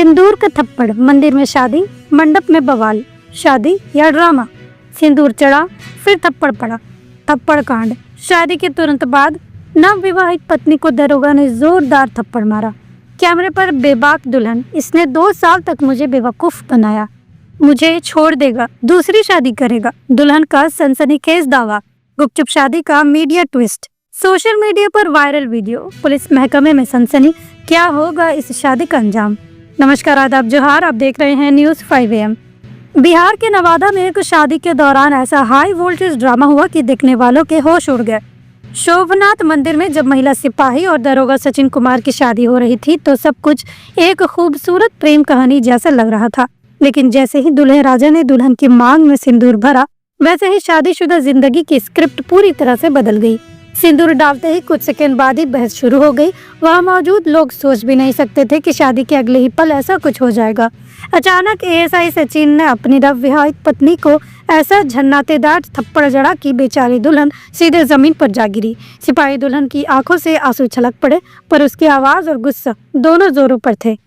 सिंदूर का थप्पड़, मंदिर में शादी, मंडप में बवाल, शादी या ड्रामा। सिंदूर चढ़ा, फिर थप्पड़ पड़ा। थप्पड़ कांड। शादी के तुरंत बाद नवविवाहित पत्नी को दरोगा ने जोरदार थप्पड़ मारा। कैमरे पर बेबाक दुल्हन, इसने 2 साल तक मुझे बेवकूफ बनाया, मुझे छोड़ देगा, दूसरी शादी करेगा। दुल्हन का सनसनीखेज दावा, गुपचुप शादी का मीडिया ट्विस्ट। सोशल मीडिया पर वायरल वीडियो, पुलिस महकमे में सनसनी, क्या होगा इस शादी का अंजाम। नमस्कार, आदाब, जोहार। आप देख रहे हैं न्यूज़ 5 AM। बिहार के नवादा में एक शादी के दौरान ऐसा हाई वोल्टेज ड्रामा हुआ कि देखने वालों के होश उड़ गए। शोभनाथ मंदिर में जब महिला सिपाही और दरोगा सचिन कुमार की शादी हो रही थी तो सब कुछ एक खूबसूरत प्रेम कहानी जैसा लग रहा था। लेकिन जैसे ही दूल्हे राजा ने दुल्हन की मांग में सिंदूर भरा, वैसे ही शादीशुदा जिंदगी की स्क्रिप्ट पूरी तरह से बदल गई। सिंदूर डालते ही कुछ सेकंड बाद ही बहस शुरू हो गई। वहां मौजूद लोग सोच भी नहीं सकते थे कि शादी के अगले ही पल ऐसा कुछ हो जाएगा। अचानक ASI सचिन ने अपनी नवविवाहित पत्नी को ऐसा झन्नातेदार थप्पड़ जड़ा कि बेचारी दुल्हन सीधे जमीन पर जा गिरी। सिपाही दुल्हन की आंखों से आंसू छलक पड़े, पर उसकी आवाज और गुस्सा दोनों जोरों पर थे।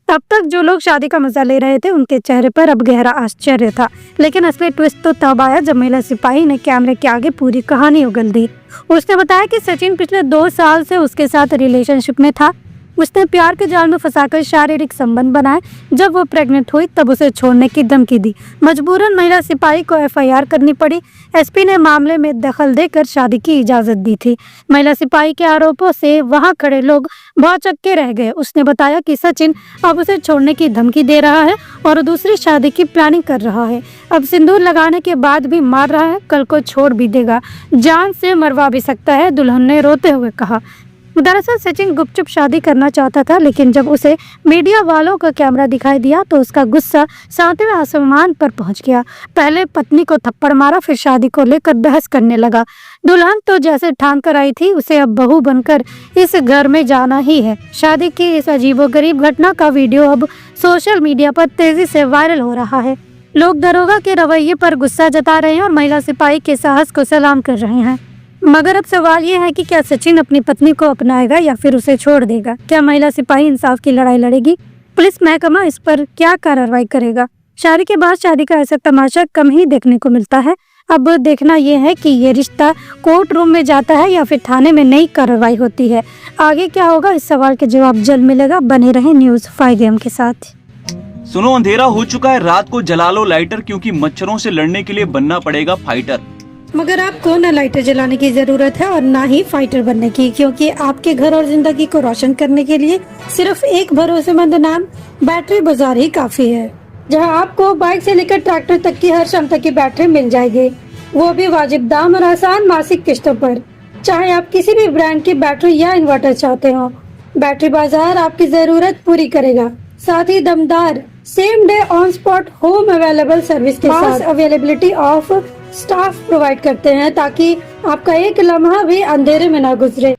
तब तक जो लोग शादी का मजा ले रहे थे उनके चेहरे पर अब गहरा आश्चर्य था। लेकिन असली ट्विस्ट तो तब आया जब महिला सिपाही ने कैमरे के आगे पूरी कहानी उगल दी। उसने बताया कि सचिन पिछले 2 साल से उसके साथ रिलेशनशिप में था। उसने प्यार के जाल में फंसाकर शारीरिक संबंध बनाए। जब वो प्रेग्नेंट हुई तब उसे छोड़ने की धमकी दी। मजबूरन महिला सिपाही को FIR करनी पड़ी। SP ने मामले में दखल देकर शादी की इजाजत दी थी। महिला सिपाही के आरोपों से वहां खड़े लोग भौचक्के रह गए। उसने बताया कि सचिन अब उसे छोड़ने की धमकी दे रहा है और दूसरी शादी की प्लानिंग कर रहा है। अब सिंदूर लगाने के बाद भी मार रहा है, कल को छोड़ भी देगा, जान से मरवा भी सकता है, दुल्हन ने रोते हुए कहा। दरअसल सचिन गुपचुप शादी करना चाहता था, लेकिन जब उसे मीडिया वालों का कैमरा दिखाई दिया तो उसका गुस्सा 7वें आसमान पर पहुंच गया। पहले पत्नी को थप्पड़ मारा, फिर शादी को लेकर बहस करने लगा। दुल्हन तो जैसे ठान कर आई थी उसे अब बहू बनकर इस घर में जाना ही है। शादी की इस अजीबोगरीब घटना का वीडियो अब सोशल मीडिया पर तेजी से वायरल हो रहा है। लोग दरोगा के रवैये पर गुस्सा जता रहे हैं और महिला सिपाही के साहस को सलाम कर रहे हैं। मगर अब सवाल ये है कि क्या सचिन अपनी पत्नी को अपनाएगा या फिर उसे छोड़ देगा। क्या महिला सिपाही इंसाफ की लड़ाई लड़ेगी? पुलिस महकमा इस पर क्या कार्रवाई करेगा? शादी के बाद शादी का ऐसा तमाशा कम ही देखने को मिलता है। अब देखना यह है कि ये रिश्ता कोर्ट रूम में जाता है या फिर थाने में नई कार्रवाई होती है। आगे क्या होगा, इस सवाल के जवाब जल्द मिलेगा। बने रहें न्यूज़ 5 AM के साथ। सुनो, अंधेरा हो चुका है, रात को जला लो लाइटर, क्योंकि मच्छरों से लड़ने के लिए बनना पड़ेगा फाइटर। मगर आपको न लाइटर जलाने की जरूरत है और ना ही फाइटर बनने की, क्योंकि आपके घर और जिंदगी को रोशन करने के लिए सिर्फ एक भरोसेमंद नाम बैटरी बाजार ही काफी है। जहां आपको बाइक से लेकर ट्रैक्टर तक की हर क्षमता की बैटरी मिल जाएगी, वो भी वाजिब दाम और आसान मासिक किस्तों पर। चाहे आप किसी भी ब्रांड की बैटरी या इन्वर्टर चाहते हो, बैटरी बाजार आपकी जरूरत पूरी करेगा। साथ ही दमदार same day on spot home available service के साथ अवेलेबिलिटी ऑफ स्टाफ प्रोवाइड करते हैं, ताकि आपका एक लम्हा भी अंधेरे में ना गुजरे।